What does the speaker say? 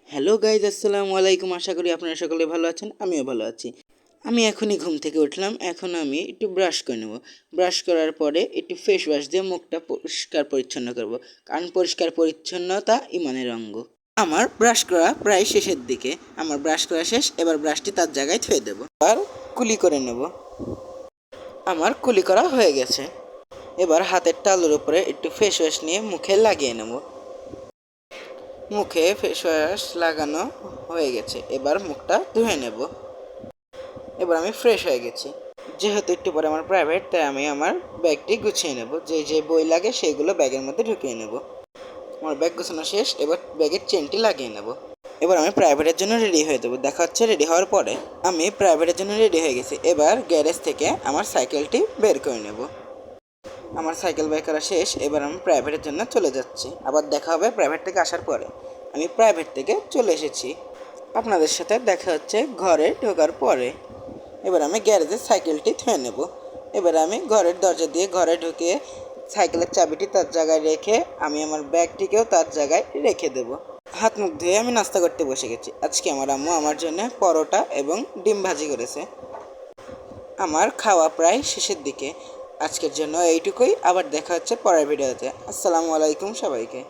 Hello guys, আসসালামু আলাইকুম। আশা করি আপনারা সকলে ভালো আছেন, আমিও ভালো আছি। আমি এখনই ঘুম থেকে উঠলাম। এখন আমি একটু ব্রাশ করে নেব। ব্রাশ করার পরে একটু ফেস ওয়াশ দিয়ে মুখটা পরিষ্কার পরিচ্ছন্ন করব, কারণ পরিষ্কার পরিচ্ছন্নতা ইমানের অঙ্গ। আমার ব্রাশ করা প্রায় শেষের দিকে। আমার ব্রাশ করা শেষ, এবার ব্রাশটি তার জায়গায় থুয়ে দেবো আর কুলি করে নেব। আমার কুলি করা হয়ে গেছে। এবার হাতের তালুর উপরে একটু ফেস ওয়াশ নিয়ে মুখে লাগিয়ে নেব। মুখে ফেস ওয়াশ লাগানো হয়ে গেছে, এবার মুখটা ধুয়ে নেব। এবার আমি ফ্রেশ হয়ে গেছি। যেহেতু একটু পরে আমার প্রাইভেট, তাই আমি আমার ব্যাগটি গুছিয়ে নেব। যে যে বই লাগে সেইগুলো ব্যাগের মধ্যে ঢুকিয়ে নেব। আমার ব্যাগ গোছানো শেষ, এবার ব্যাগের চেনটি লাগিয়ে নেব। এবার আমি প্রাইভেটের জন্য রেডি হয়ে দেবো। দেখা হচ্ছে রেডি হওয়ার পরে। আমি প্রাইভেটের জন্য রেডি হয়ে গেছি। এবার গ্যারেজ থেকে আমার সাইকেলটি বের করে নেব। আমার সাইকেল বের করা শেষ, এবার আমি প্রাইভেটের জন্য চলে যাচ্ছি। আবার দেখা হবে প্রাইভেট থেকে আসার পরে। আমি প্রাইভেট থেকে চলে এসেছি। আপনাদের সাথে দেখা হচ্ছে ঘরে ঢোকার পরে। এবার আমি গ্যারেজে সাইকেলটি থুয়ে নেব। এবার আমি ঘরের দরজা দিয়ে ঘরে ঢুকে সাইকেলের চাবিটি তার জায়গায় রেখে আমি আমার ব্যাগটিকেও তার জায়গায় রেখে দেব। হাত মুখ ধুয়ে আমি নাস্তা করতে বসে গেছি। আজকে আমার আম্মু আমার জন্য পরোটা এবং ডিম ভাজি করেছে। আমার খাওয়া প্রায় শেষের দিকে। আজকের জন্য এইটুকুই। আবার দেখা হচ্ছে পরের ভিডিওতে। আসসালামু আলাইকুম সবাইকে।